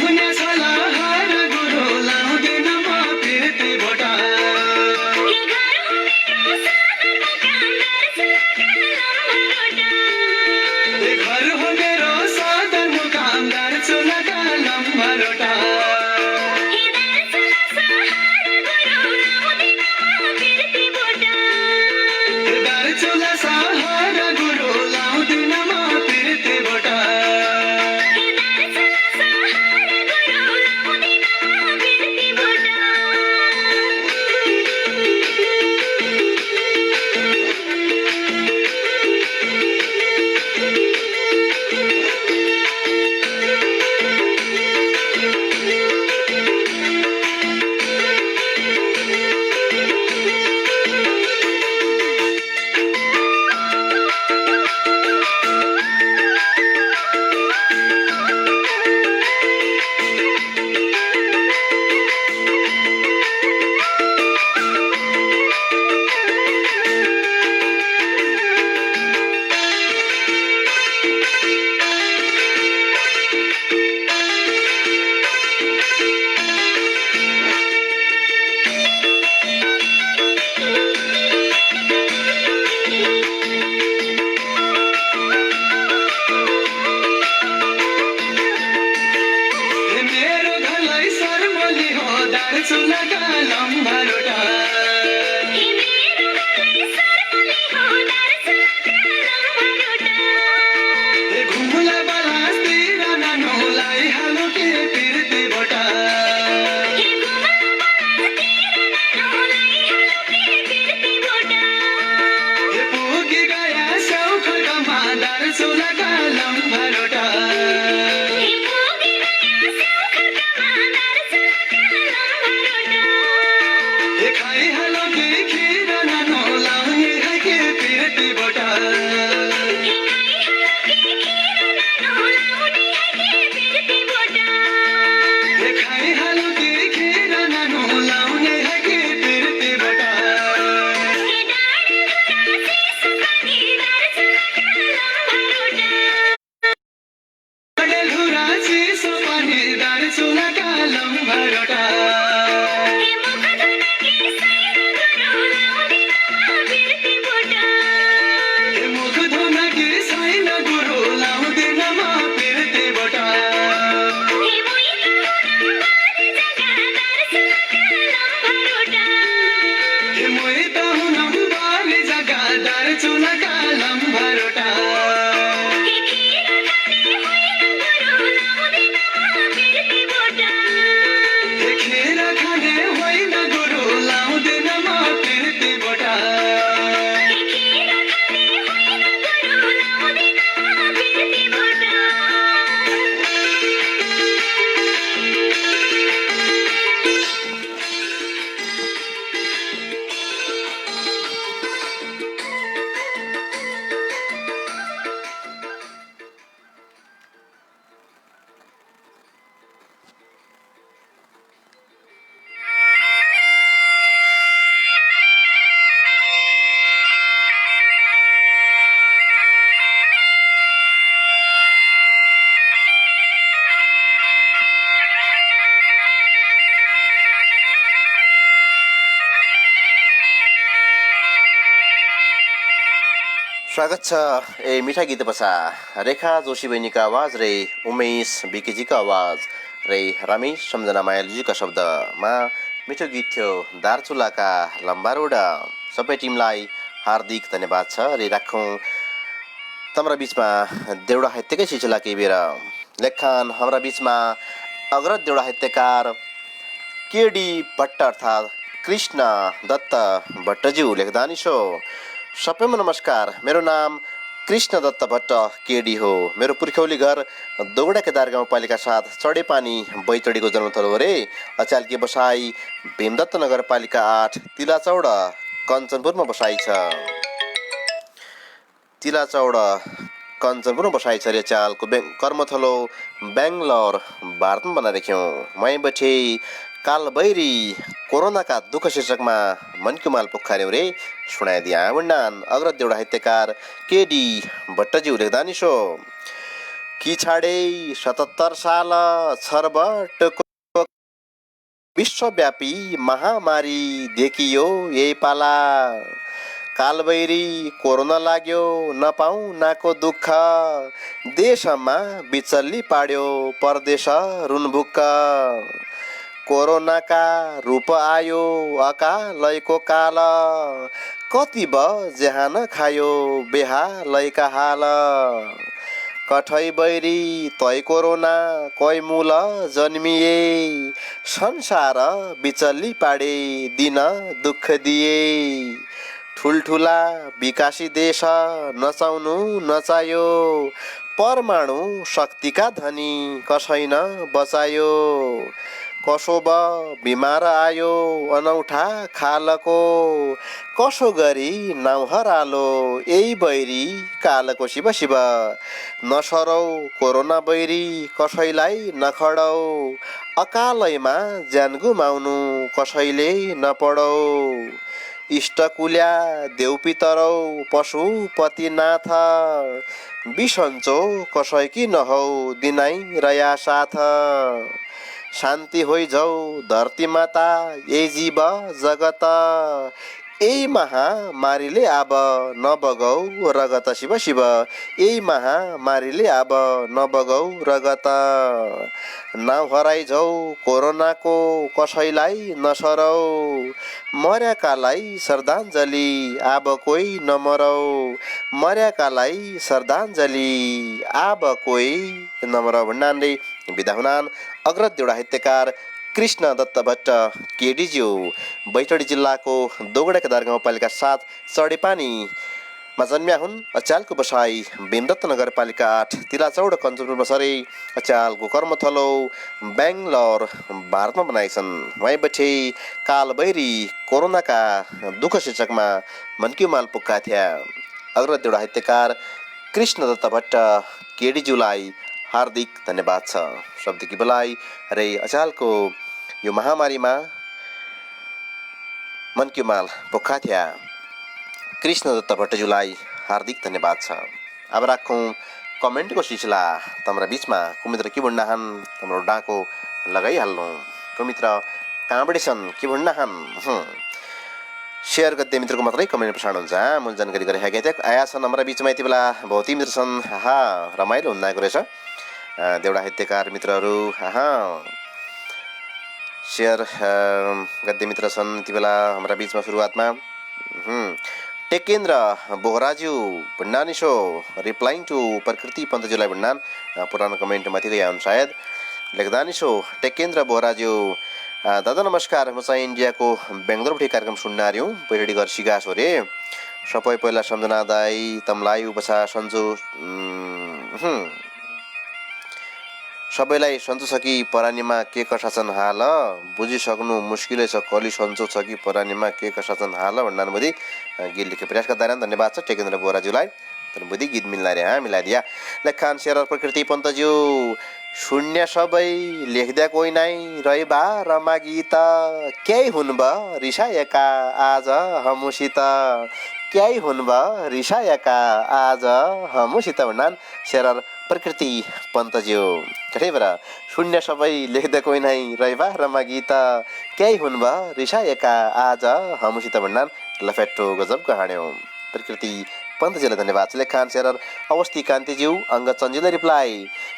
S4: घुम्ने छ
S3: स्वागत छ ए मिठा गीत पछा रेखा जोशी बहिनीको आवाज रे उमेश बिकेजीको आवाज रे रमेश सम्झना मायालुजीका शब्दमा मिठो गीत थियो दार्चुलाका लम्बा रोड। सबै टिमलाई हार्दिक धन्यवाद छ रे राखौँ तम्रा बिचमा देउडा साहित्यकै सिलसिला केही बेर लेखन हाम्रा बिचमा अग्रज देउडा साहित्यकार केडी भट्ट अर्थात् कृष्ण दत्त भट्टज्यू लेखदानी छो। सबैमा नमस्कार, मेरो नाम कृष्ण दत्त भट्ट केडी हो। मेरो पुर्ख्यौली घर दोगडा केदार गाउँपालिका साथ चढेपानी बैतडीको जन्मथलो हो रे। अचाल्की बसाई भीमदत्त नगरपालिका 8 तिलाचौड कञ्चनपुरमा बसाई छ। तिलाचौड कञ्चनपुरमा बसाई छ रे। चालको कर्मथलो बेङ्गलोर भारतमा बना देख्यौँ। मै बैठे कालबैरी कोरोना का दुख शीर्षकमा मनकी माल पोखऱ्यो रे सुनाइदिया वण्डान अग्रज देउडा साहित्यकार केडी भट्टज्यू लेखदानी छो। कि छाडे 77 साल छर्बटको विश्वव्यापी महामारी देखियो यही पाला। कालबैरी कोरोना लाग्यो नपाऊ नाको दुःख देशमा बिचल्ली पाड्यो परदेश रुनभुक्क। कोरोनाका रूप आयो अकालैको काल कति जहान खायो बेहालैका हाल। कठै बैरी तै कोरोना कै मूल जन्मिए संसार बिचल्ली पाडे दिन दुःख दिए। ठुल्ठुला विकासी देश नचाउनु नचायो परमाणु शक्तिका धनी कसै न बचायो। कसो बिमार आयो अनौठा खालको कसो गरी नाउँ हरालो यही बैरी कालको शिव शिव। नसरौ कोरोना बैरी कसैलाई नखडौ अकालैमा ज्यान गुमाउनु कसैले नपडौ। इष्टकुल्या देउपितरौ पशुपतिनाथ बिसन्चो कसैकी नहौ दिनाइ रया साथ। शान्ति होइ जाऊ धरती माता यही जीव जगत यही महामारीले अब नबगौ रगत शिव शिव। यही महामारीले अब नबगौ रगत। नाउँ हराइ जाऊ कोरोनाको कसैलाई नसरौ मर्याकालाई श्रद्धाञ्जली अब कोही नमरौ। मर्याकालाई श्रद्धाञ्जली अब कोही नमरौ भन्नाले बिदा हुनान अग्रज देउडा साहित्यकार कृष्ण दत्त भट्ट केडीज्यू बैतडी जिल्लाको दोगडा केदार गाउँपालिका 7 चढेपानीमा जन्म्या हुन्। अचालको बसाई भीमदत्त नगरपालिका 8 तिलाचौड कञ्चनपुरमा सरे। अचालको कर्मथलो बेङ्गलोर भारतमा बनाएछन्। वहीँ बैठे कालबैरी कोरोनाका दुःख शीर्षकमा मनकी माल पुक्का थिया। अग्रज देउडा साहित्यकार कृष्ण दत्त भट्ट केडीज्यूलाई हार्दिक धन्यवाद छ। शब्दकी बलाई रे अचालको यो महामारीमा मनकी माल पोखा थिया कृष्ण दत्त भट्टज्यूलाई हार्दिक धन्यवाद छ। अब राखौँ कमेन्टको सिलसिला तम्रा बिचमा कुमित्र के भुन्नाहन् तम्रो डाको लगाइहाल्नु। कुमित्र कहाँबाट छन् के भुन्नाहन् सेयर गद्दे मित्रको मात्रै कमेन्ट प्रसारण हुन्छ। मूल जानकारी गरेका आया छन् हाम्रा बिचमा यति बेला भौती मित्र छन्। रमाइलो हुँदाको रहेछ देउडा साहित्यकार मित्रहरू। सेयर गद्दे मित्र छन् यति बेला हाम्रा बिचमा सुरुवातमा टेकेन्द्र बोहराज्यू भण्डानी सो रिप्लाइङ टु प्रकृति पन्तज्यूलाई भण्डान पुरानो कमेन्ट माथि गए हुन् सायद लेख्दानी सो टेकेन्द्र बोहराज्यू दादा नमस्कार। म चाहिँ इन्डियाको बेङ्गलोरबाट कार्यक्रम सुन्नारी हुँ। पहिलो घर सिगास हो रे सबै पहिला सम्झना दाई तमलाई उपसा सन्जु सबैलाई सन्चो छ कि परानीमा के कसा छन् हाल बुझिसक्नु मुस्किलै छ कली सन्चो छ कि परानीमा के कसा छन् हाल भन्नान बुद्धि गीत लेखे प्रयासका दायरा धन्यवाद छ टेकेन्द्र बोहराज्यूलाई। तर बुद्धि गीत मिल्ला रे मिलाइदिया। लेखान शेर प्रकृति पन्तज्यू शून्य सबै लेख्दा कोही नै रैबा रमा गीत क्याइ हुन् ब रिसाएका आज हमुसित क्याइ हुन् ब रिसाएका आज हमुसित भन्नान शेर प्रकृति पन्तज्यू। कठैबाट शून्य सबै लेख्दा कोही नै रैबा रमा गीत क्याइ हुन् ब रिसाएका आज हमुसित भन्नान लफेट्टो गजबको हाँड्यौँ प्रकृति पन्तजीलाई धन्यवाद छ। लेखान शेरर अवस्थी कान्तिज्यू अङ्ग चन्जुलाई रिप्लाई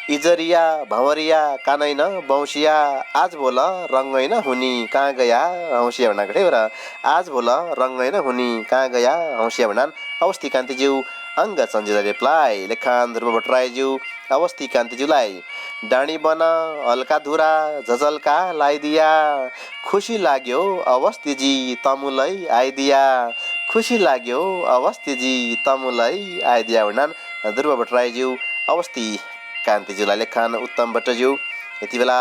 S3: इजरिया भँवरिया कानैन बौसिया आज भोल रङ्गैन हुनी कहाँ गया हौसिया भन्न गठे र आज भोल रङ्गैन हुनी कहाँ गया हौसिया भन्नान अवस्थी कान्तिज्यू अङ्ग चन्जुलाई रिप्लाई। लेखान ध्रुव भट्टराईज्यू अवस्थी कान्तिज्यूलाई डाँडी बन हल्का धुरा झझल्का लाइदिया खुसी लाग्यो अवस्थीजी तमुलै आइदिया खुसी लाग्यो अवस्थीजी तमुलै आइदिया भन्नान ध्रुव भट्टराईज्यू अवस्थी कान्तिज्यूलाई। लेखान उत्तम भट्टज्यू यति बेला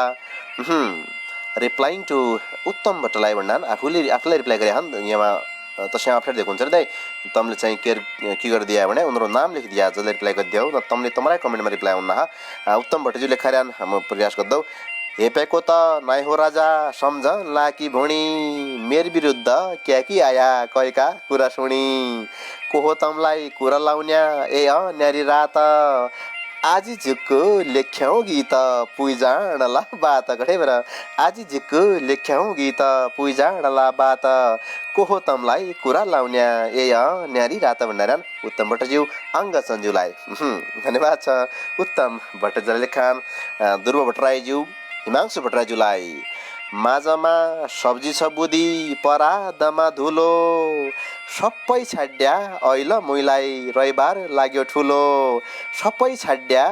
S3: रिप्लाइङ टु उत्तम भट्टलाई भन्नान आफूलाई रिप्लाई गरे हन् यहाँ तसँग अप्ठ्यारो दिएको हुन्छ र दाइ तमले चाहिँ के गरिदिया भने उनीहरू नाम लेखिदिया जसले रिप्लाई गरिदियो न तमले तमरै कमेन्टमा रिप्लाई हुन्न उत्तम भट्टज्यू लेखार्यान म प्रयास गर्दौ हेपेको त नाइ हो राजा सम्झ लाकी भुणी मेर विरुद्ध क्या कि आया कयका कुरा सुनी को हो तमलाई कुरा लाउन्या ए न्यारी रात आजी झुक्कु लेख्यौँ गीत पुइजाणला बात गठे बेर आजी झुक्कु लेख्यौँ गीत पुइजाणला बात को हो तमलाई कुरा लाउन्या ए न्यारी रात भण्डारन उत्तम भट्टज्यू अङ्ग चन्जुलाई धन्यवाद छ उत्तम भट्टज्यूलाई। लेखान ध्रुव भट्टराईज्यू हिमांशु भट्टराईज्यूलाई माझमा सब्जी छ बुदी परादमा धुलो सबै छाड्या ऐल मुइलाई रविबार लाग्यो ठुलो सबै छाड्या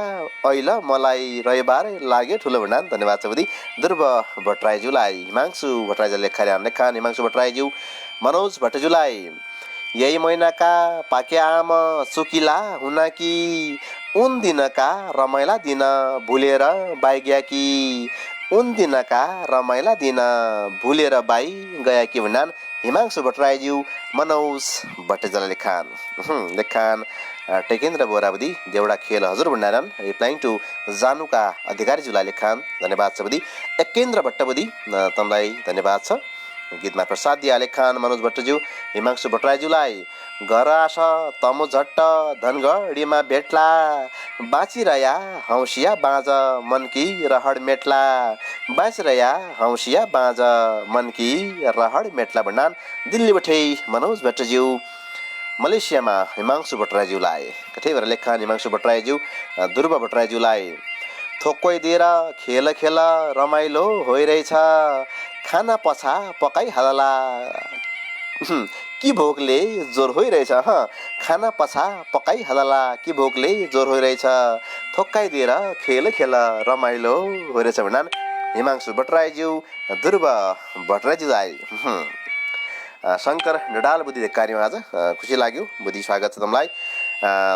S3: ऐल मलाई रविबार लाग्यो ठुलो भन्नान धन्यवाद छ बुदी ध्रुव भट्टराईज्यूलाई। हिमांशु भट्टराईज्यूले लेखार्यान लेखान हिमांशु भट्टराईज्यू मनोज भट्टज्यूलाई यही महिनाका पाक्या आम चुकिला हुना कि उन दिनका रमाइला दिन भुलेर बाइग्या कि उन दिनका रमाइला दिन भुलेर बाई गया कि भन्नान हिमांशु भट्टराईज्यू मनोज भट्टज्यूलाई। लेखान टेकेन्द्र बोराबुदी देउडा खेल हजुर भण्डारन रिप्लाइङ टु जानुका अधिकारीज्यूलाई लेखान धन्यवाद छ बुदी एकेन्द्र भट्टबुदी तमलाई धन्यवाद छ गीतमा प्रसाद दिया। लेखान मनोज भट्टज्यू हिमांशु भट्टराईज्यूलाई घर आश तमु झट्ट धनगढीमा भेट्ला बाँचिरया हौसिया बाँझ मनकी रहड मेट्ला बाँचिरया हौसिया बाँझ मनकी रहड मेट्ला भन्नान दिल्ली बठै मनोज भट्टज्यू मलेसियामा हिमांशु भट्टराईज्यूलाई कठै भएर लेखान हिमांशु भट्टराईज्यू ध्रुव भट्टराईज्यूलाई थोक्कै दिएर खेल खेल रमाइलो होइरहेछ खाना पछा पकाइहालला कि भोकले जोर होइरहेछ खाना पछा पकाइहालला कि भोकले जोर होइरहेछ थोक्काइदिएर खेल खेल रमाइलो होइरहेछ भन्नान हिमांशु भट्टराईज्यू ध्रुव भट्टराईज्यूलाई। शङ्कर नडाल बुद्धि कार्यमा आज खुसी लाग्यो बुद्धि स्वागत छ तमलाई।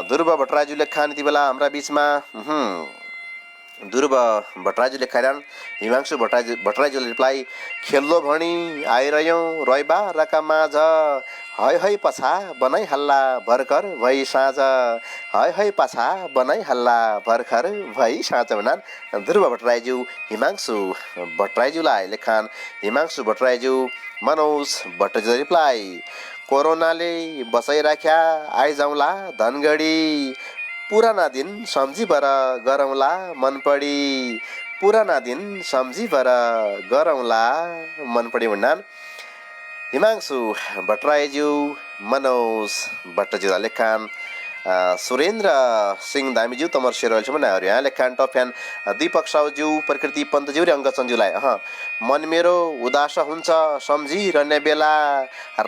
S3: ध्रुव भट्टराईज्यू लेखान यति बेला हाम्रा बिचमा ध्रुव भट्टराईज्यू लेखाइरहन् हिमांशु भट्टराईज्यूले रिप्लाई खेल्लो भणी आइरह्यौँ रविबारका माझ है है पछा बनाइ हल्ला भर्खर भई साँझ है है पछा बनाइ हल्ला भर्खर भई साँझ भन्नान ध्रुव भट्टराईज्यू हिमांशु भट्टराईज्यूलाई। लेखान हिमांशु भट्टराईज्यू मनोज भट्टज्यूले रिप्लाई कोरोनाले बसाइराख्या आइजाउँला धनगढी पुराना दिन सम्झिबर गरौँला मन पढी पुराना दिन सम्झिबर गरौँला मन पढी भन्नान हिमांशु भट्टराईज्यू मनोज भट्टज्यूलाई। लेखान सुरेन्द्र सिंह धामीज्यू तमर सेरोलसम्म नआयो यहाँ। लेखान टप फ्यान दीपक साउज्यू प्रकृति पन्तज्यू र अङ्ग चन्जुलाई मन मेरो उदास हुन्छ सम्झिरहने बेला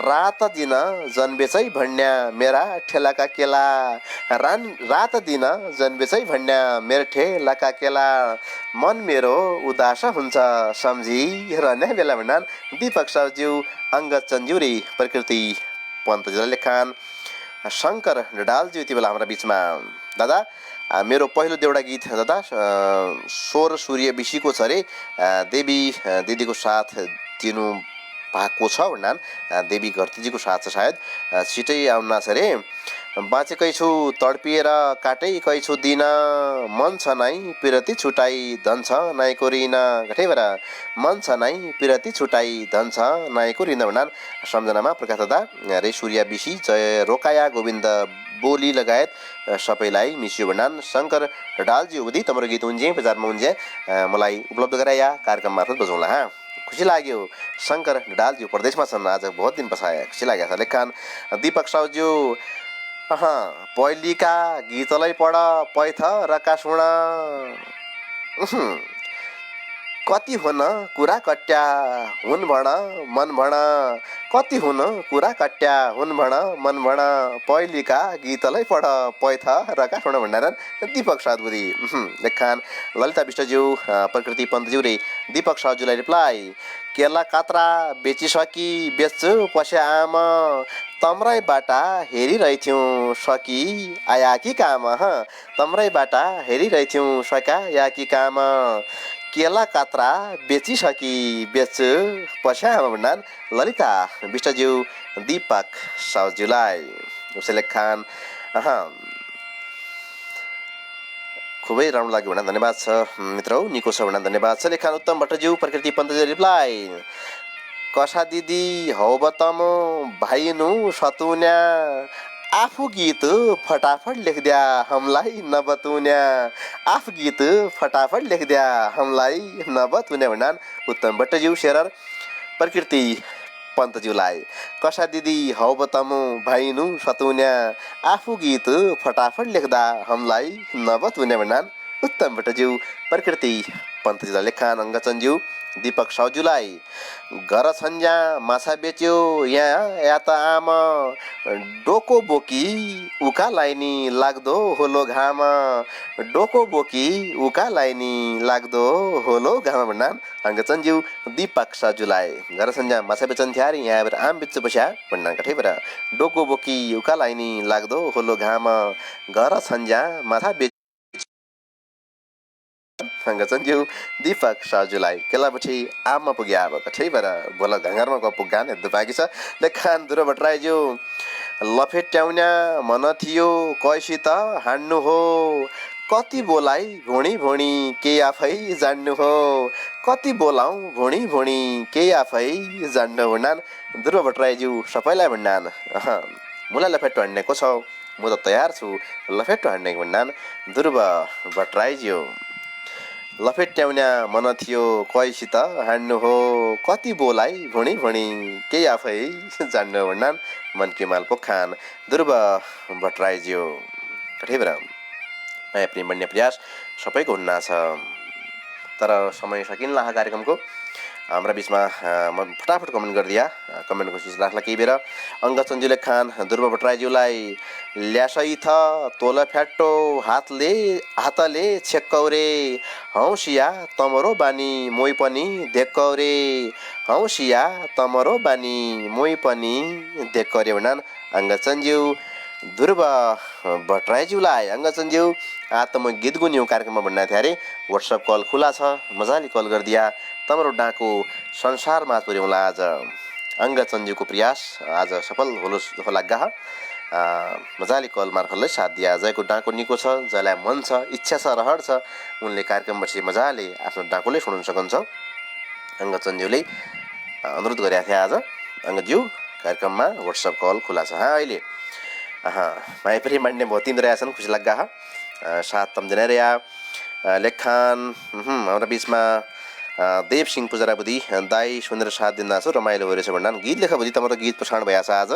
S3: रात दिन जन्मेछै भन्या मेरा ठेलाका केला रात दिन जन्मेछै भन्या मेरो ठेलाका केला मन मेरो उदास हुन्छ सम्झिरहने बेला भन्नान दीपक साउज्यू अङ्ग चन्जुरी प्रकृति पन्तज्यूलाई। लेखान शङ्कर नडालज्यू यति बेला हाम्रा बिचमा दादा मेरो पहिलो देउडा गीत दादा स्वर सूर्य विषीको छ अरे देवी दिदीको साथ दिनु भएको छ भन्नान देवी घरतीजीको साथ छ सायद छिटै आउन छ अरे बाँचेकै छु तडपिएर काटेकै छु दिन मन छ नै पिरती छुटाई धन छ नाइको रिन घटै भएर मन छ नै पिरती छुटाई धन छ नाइको रिन भन्नान सम्झनामा प्रकाश दादा रे सूर्य विशी जय रोकाया गोविन्द बोली लगायत सबैलाई मिसियो भन्नान शङ्कर ढालजी उदी तम्रो गीत उन्जे बजारमा उन्जे मलाई उपलब्ध गराया कार्यक्रम मार्फत बजाउला खुसी लाग्यो। शङ्कर ढालज्यू प्रदेशमा छन् आज बहुत दिन पछाए खुसी लाग्यो छ। लेखान दीपक साउज्यू पहिलीका गीतलाई पढ पैथ रका सुण कति हुन कुरा कट्या हुन भण मन भण कति हुन कुरा कट्या हुन भण मन भण पहिलीका गीतलाई पढ पैथ रका सुण भण्डारण दीपक साधुदी लेखान ललिता विष्टज्यू प्रकृति पन्तज्यू रे दीपक साधुलाई रिप्लाई केला कात्रा बेचिसकी बेच्छु पस्या आम तम्रै बाटा हेरिरहेथ्यौँ सकी आया कि काम तम्रै बाटा हेरिरहेथ्यौँ सका या कि काम केला कात्रा बेचिसकी बेच्छु पस्या आमा भन्नान ललिता विष्टज्यू दीपक साउज्यूलाई उसैले खान खुबै राम्रो लाग्यो भन्दा धन्यवाद छ मित्रौ निको छ भन्दा धन्यवाद छ लेखान उत्तम भट्टज्यू प्रकृति पन्तज्यू रिप्लाई कसा दिदी हौ बतम भाइनु सतुन्या आफू गीत फटाफट लेखिदिया हमलाई नबतुन्या आफू गीत फटाफट लेखिदिया हमलाई नबतुन्या भन्नान उत्तम भट्टज्यू शेरर प्रकृति पन्तज्यूलाई कसा दिदी हौ बतम भाइनु सतुन्या आफू गीत फटाफट लेख्दा हमलाई नबतुन्या भन्नान उत्तम भट्टज्यू प्रकृति पन्तज्यूलाई लेखान अङ्गचन्ज्यू दीपक साउज्यूलाई घर छन्ज्या माछा बेच्यो यहाँ या त आम डोको बोकी उका लाइनी लाग्दो होलो घाम डोको बोकी उका लाइनी लाग्दो होलो घाम भन्नान अङ्गचन्ज्यू दीपक साउज्यूलाई घर छन्ज्या माछा बेचन थिया रे यहाँ आम बेच्छु बस्या भन्नान कठैबाट डोको बोकी उका लाइनी लाग्दो होलो घाम घर छन्ज्या माछा अङ्गचन्ज्यू दीपक साउज्यूलाई केलापछि आममा पुग्यो अब कठैबाट बोला घाँगरमा गएको पुग्गान हेर्नु बाँकी छ लेखान दुरो भट्टराईज्यू लफेट्याउन्या मन थियो कैसित हान्नु हो कति बोलाइ भुँडी भुँडी केही आफै जान्नु हो कति बोलाउँ भुँडी भुँडी केही आफै जान्नु भन्नान दुर्व भट्टराईज्यू सबैलाई भन्नान मुलाई लफेट्टो हान्नेको छ म त तयार छु लफेट्टो हान्ने भन्नान दुर्व भट्टराईज्यू लफेट्याउन्या मन थियो कैसित हान्नु हो कति बोलाइ भुँडी भुँडी केही आफै जान्नु भन्नान मनकी माल पोखान दुर्व भट्टराईज्यू कठैबाट नयाँ पनि बन्ने प्रयास सबैको हुन्न छ तर समय सकिन्ला कार्यक्रमको हाम्रा बिचमा म फटाफट कमेन्ट गरिदिया कमेन्ट कोसिस राख्ला केही बेर अङ्गचन्ज्यू लेखान दुर्व भट्टराईज्यूलाई ल्यासै थ तोल फ्याट्टो हातले छेक्कौरे हौसिया तमरो बानी मोइ पनि देक्कौरे हौसिया तमरो बानी मोइ पनि देक्कौरे भन्नान अङ्गचन्ज्यू दुर्व भट्टराईज्यूलाई अङ्गचन्ज्यू आज त म गीत गुन्यौँ कार्यक्रममा भन्ना थिएँ अरे व्हाट्सएप कल खुला छ मजाले कल गरिदिया तमरो डाँको संसारमा पुर्याउँला आज अङ्गचन्ज्यूको प्रयास आज सफल होला गाह मजाले कल मार्फतले साथ दिया जयको डाँको निको छ जसलाई मन छ इच्छा छ रहर छ उनले कार्यक्रमपछि मजाले आफ्नो डाँकोले सुनाउन सक्नुहुन्छ अङ्गचन्ज्यूले अनुरोध गरेका थिए आज अङ्गज्यू कार्यक्रममा व्हाट्सएप कल खुला छ अहिले माया पनि मान्ने भयो तिम्रो रहेछन् खुसी लाग्गा साथ तम्दिने रे लेखान हाम्रो बिचमा देव सिंह पुजरा बुद्धि दाई सुनेर साथ दिँदा छु रमाइलो भइरहेछ भन्नान गीत लेखा बुद्धि त गीत प्रसारण भइहाल्छ आज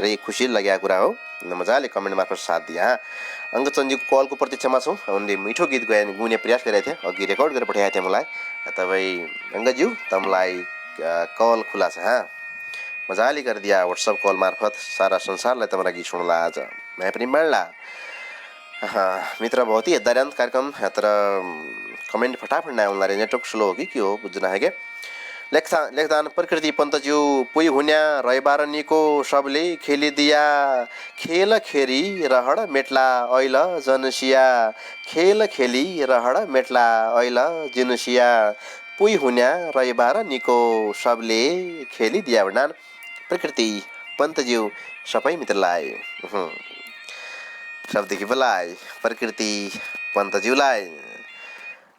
S3: रे खुसी लागेको कुरा हो मजाले कमेन्ट मार्फत साथ दिए अङ्गचन्जीको कलको प्रतीक्षामा छौँ उनले मिठो गीत गुने प्रयास गरेका थिए अघि रेकर्ड गरेर पठाएका थिए मलाई तपाईँ अङ्गज्यू तमलाई कल खुला छ मजाले गरिदिया व्हाट्सएप कल मार्फत सारा संसारलाई तपाईँलाई गीत सुन्ला आज मैं पनि मान्ला मित्र बहुत ही हेर्दा कार्यक्रम तर कमेन्ट फटाफट नआउला रे नेटवर्क स्लो हो कि के हो बुझ्न आगे लेख्दान प्रकृति पन्तज्यू पुइ हुन्या रविबार निको सबले खेलिदिया खेल खेरी रहड मेट्ला ऐल जनसिया खेल खेली रहड मेट्ला ऐल जिनुसिया पुइ हुन्या रविबार निको सबले खेलिदिया भन्नान प्रकृति पन्तज्यू सबै मित्रलाई सबदेखि बोलाइ प्रकृति पन्तज्यूलाई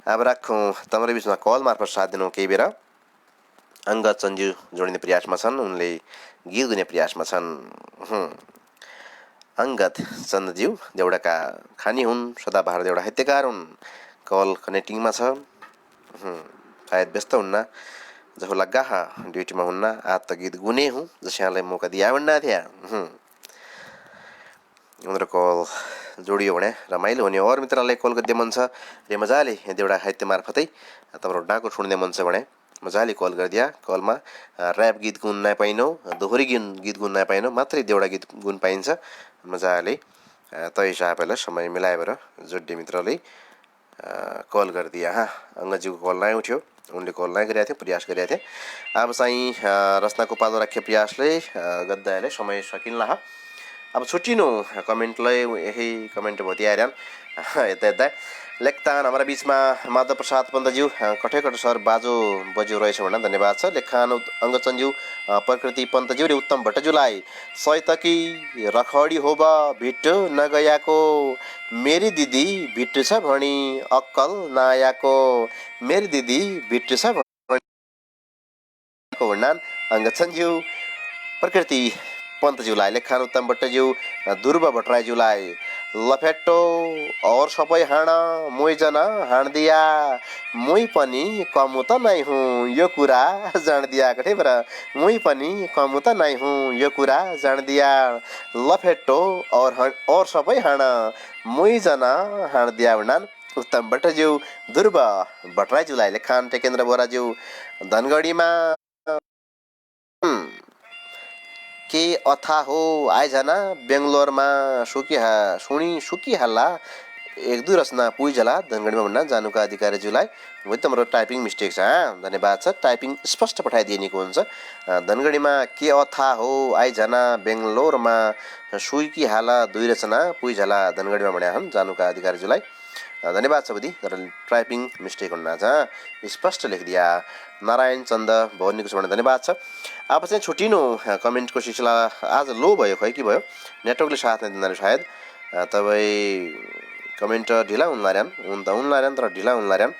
S3: अब राखौँ तम्रो बिचमा कल मार्फत साथ दिनु केही बेर अङ्गचन्ज्यू जोडिने प्रयासमा छन् उनले गीत गुने प्रयासमा छन् अङ्गद चन्दज्यू देउडाका खानी हुन् सदाबहार देउडा साहित्यकार हुन् कल कनेक्टिङमा छ सायद व्यस्त हुन्न जसो लग्गा ड्युटीमा हुन्न आज त गीत गुने हुँ जस यहाँलाई मौका दिया भन्ना थिया उनीहरू कल जोडियो भने रमाइलो हुने। अरू मित्रलाई कल गरिदिए मन छ रे मजाले देउडा साहित्य मार्फतै तपाईँहरू डाको सुन्ने मन छ भने मजाले कल गरिदिया। कलमा ऱ्याप गीत गुन नपाइनो, दोहोरी गीत गुन नपाइनो, मात्रै देउडा गीत गुन पाइन्छ। मजाले तै हिसाबले समय मिलाएर जोड्ने मित्रले कल गरिदिए। अङ्गजीको कल नै उठ्यो, उनले कल नै गरेका थियो, प्रयास गरेका थिए। अब चाहिँ रचनाको पालो राख्यो प्रयासले गद्दाले समय सकिन्ला। अब छुट्टिनु कमेन्टलाई यही कमेन्ट भोति आइरहन् यता यता लेख्तान हाम्रा बिचमा माधव प्रसाद पन्तज्यू कठै सर बाजो बज्यू रहेछ भनेर धन्यवाद छ। लेखान अङ्गचन्ज्यू प्रकृति पन्तज्यू रे उत्तम भट्टज्यूलाई सैतकी रखडी हो बा भिट्टो नगयाको मेरी दिदी भिट्टो छ भनी अक्कल नआयाको मेरी दिदी भिट्टो छ भन्नान अङ्गचन्ज्यू प्रकृति पन्तज्यूलाई। लेखान उत्तम भट्टज्यू ध्रुव भट्टराईज्यूलाई लफेट्टो और सबै हाँड मोइजना हाँड्दिया मुई पनि कमु त नै हुँ यो कुरा जान्दिया। कठैबाट मुई पनि कमु त नै हुँ यो कुरा जान्दिया लफेट्टो और सबै हाँड मोइजना हाँड्दिया भन्नान उत्तम भट्टज्यू ध्रुव भट्टराईज्यूलाई। लेखान टेकेन्द्र बोराज्यू धनगढीमा के अथा हो आइजना बेङ्गलोरमा सुकिहाल्ला एक दुई रचना पुइजला धनगढीमा भन्ना जानुका अधिकारीज्यूलाई। वही त मेरो टाइपिङ मिस्टेक छ, धन्यवाद छ। टाइपिङ स्पष्ट पठाइदिएको हुन्छ। धनगढीमा के अथा हो आइजना बेङ्गलोरमा सुकिहाल्ला दुई रचना पुइजला धनगढीमा भन्या हुन् जानुका अधिकारीज्यूलाई। धन्यवाद छ बुद्धि, तर टाइपिङ मिस्टेक हुन्न छ, स्पष्ट लेखिदिया। नारायण चन्द भवनीको छ भने धन्यवाद छ। अब चाहिँ छुट्टिनु कमेन्टको सिलसिला आज लो भयो, खै के भयो, नेटवर्कले साथ नै दिँदैन सायद। तपाईँ कमेन्ट ढिला उन्लार्यान तर ढिला उन्लार्यान।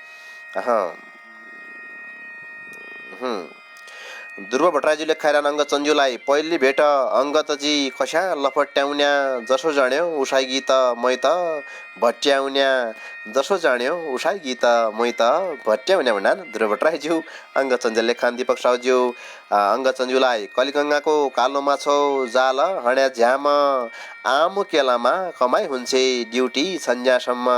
S3: ध्रुव भट्टराईजी लेखाइरहन अङ्गचन्जुलाई पहिली भेट अङ्गतजी खस्या लफट्याउन्या जसो जाण्यो उसाई गीत मै त भट्ट्याउन्या जसो जाण्यो उसाई गीत मै त भट्ट्याउन्या भन्नान ध्रुव भट्टराईज्यू अङ्गचन्जु लेखान। दीपक साउज्यू अङ्गचन्जुलाई कलिगङ्गाको कालो माछो जाल हण्या झ्याम आम केलामा कमाइ हुन्छे ड्युटी सन्ज्यासम्म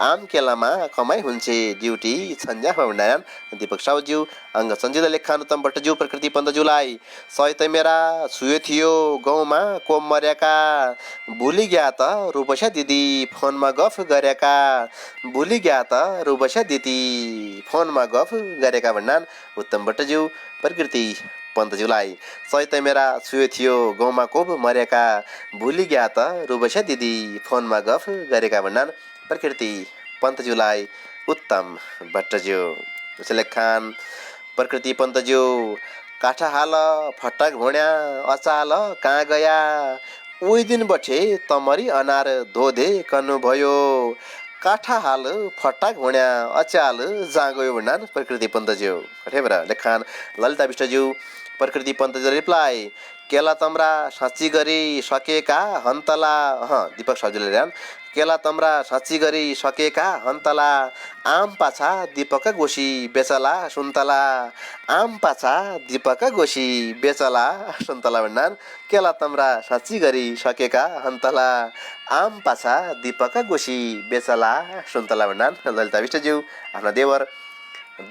S3: आम केलामा कमाइ हुन्छे ड्युटी सन्ज्यासम्म भन्नान दीपक साउज्यू अङ्गचन्जुलाई। लेखान उत्तम भट्टज्यू प्रकृति पन्तज्यूलाई सहित मेरा सुयो थियो गाउँमा को मर्याका भुली गया त रुपैसा दिदी फोनमा गफ गरेका भुली गया त रुपैसा दिदी फोनमा गफ गरेका भन्नान उत्तम भट्टज्यू प्रकृति पन्तज्यूलाई। सहित मेरा सुयो थियो गाउँमा को मर्याका भुली गया त रुपैसा दिदी फोनमा गफ गरेका भन्नान प्रकृति पन्तज्यूलाई उत्तम भट्टज्यू। लेखान प्रकृति पन्तज्यू काठा हाल फटाक भोण्या अचाल कहाँ गया उही दिन बठे तमरी अनार धोधे कन्नु भयो काठा हाल फटाक भोण्या अचाल जहाँ गयो भन्नान प्रकृति पन्तज्यू। कठैबाट लेखान ललिता विष्टज्यू प्रकृति पन्तज्यू रिप्लाई केला तम्रा साँच्ची गरी सकेका हन्तला दीपक साउजीले ल्यान केला तम्रा साँच्ची गरी सकेका हन्तला आम पाछा दीपक गोसी बेचला सुन्तला आम पाछा दीपक गोसी बेचला सुन्तला भन्नान केला तम्रा साँच्ची गरी सकेका हन्तला आम पाछा दीपक गोसी बेचला सुन्तला भन्नान ललिता विष्टज्यू आफ्ना देवर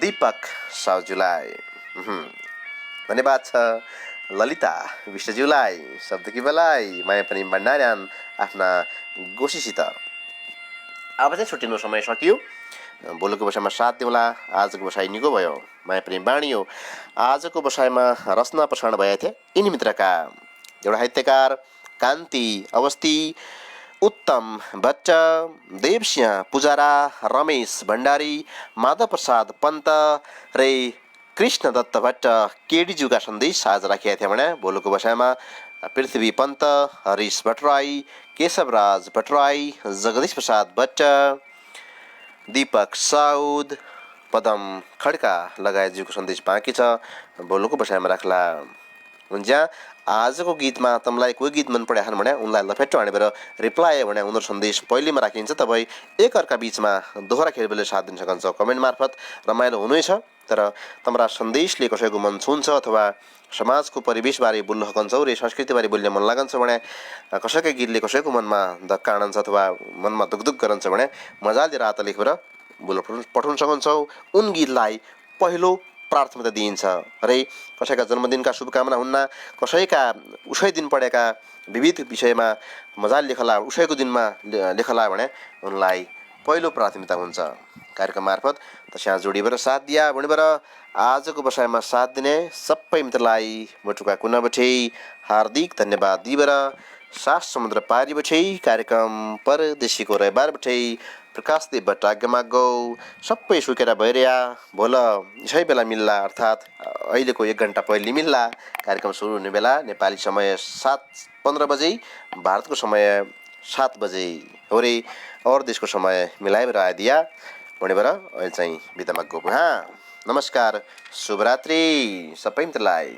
S3: दीपक साउजूलाई। धन्यवाद छ ललिता विष्टज्यूलाई शब्दकी बेलाई माया पनि भण्डार्यान आफ्ना गोसीसित। अब चाहिँ छुट्टिनु समय सकियो, भोलिको बसाइमा साथ दिउँला। आजको बसाइ निको भयो, माया पनि बाँडियो। आजको बसाइमा रचना प्रसारण भएका थिए यिनी मित्रका एउटा साहित्यकार कान्ति अवस्थी, उत्तम भट्ट, देवसिंह पुजारा, रमेश भण्डारी, माधव प्रसाद पन्त रे कृष्ण दत्त भट्ट केडीज्यूका सन्देश आज राखिएका थिए भने भोलिको बसाइमा पृथ्वी पन्त, हरीश भट्टराई, केशवराज भट्टराई, जगदीश प्रसाद भट्ट, दीपक साउद, पदम खड्का लगायतज्यूको सन्देश बाँकी छ, भोलिको बसाइमा राख्ला। जहाँ आजको गीतमा तँलाई कोही गीत मन परे भने उनलाई लफेटो हानेर रिप्लाई भने उनीहरू सन्देश पहिलेमा राखिन्छ। तपाईँ एकअर्का बिचमा दोहोरा खेलबेले साथ दिन सक्नुहुन्छ कमेन्ट मार्फत। रमाइलो हुनेछ, तर तम्रा सन्देशले कसैको मन छुन्छ अथवा समाजको परिवेशबारे बोल्न सकन्छौ रे संस्कृतिबारे बोल्ने मन लागन्छ भने, कसैकै गीतले कसैको मनमा धक्का हान्छ अथवा मनमा दुख गरन्छ भने मजाले रात लेखेर बोल्न पठाउन सक्छौ। उन गीतलाई पहिलो प्राथमिकता दिइन्छ। रे कसैका जन्मदिनका शुभकामना हुन्न, कसैका उसै दिन पढेका विविध विषयमा मजाले लेखला, उसैको दिनमा लेखला भने उनलाई पहिलो प्राथमिकता हुन्छ। कार्यक्रम मार्फत तस्या जोडिएर साथ दिया भणिबर आजको बसाइमा साथ दिने सबै मित्रलाई बटुका कुना बठे हार्दिक धन्यवाद दिएर सात समुद्र पारी बठे कार्यक्रम परदेशीको रविबार बठे प्रकाश देव भट्ट आज्ञामा गौ सबै सुकेर भइरह्या भोल यसै बेला मिल्ला, अर्थात् अहिलेको 1 घन्टा पहिले मिल्ला। कार्यक्रम सुरु हुने बेला नेपाली समय 7:15 बजे, भारतको समय 7 बजे हो रे, और देशको समय मिलाएर आइदिया भनेर अहिले चाहिँ बिदामा गएको। नमस्कार, शुभरात्रि सबै मित्रलाई।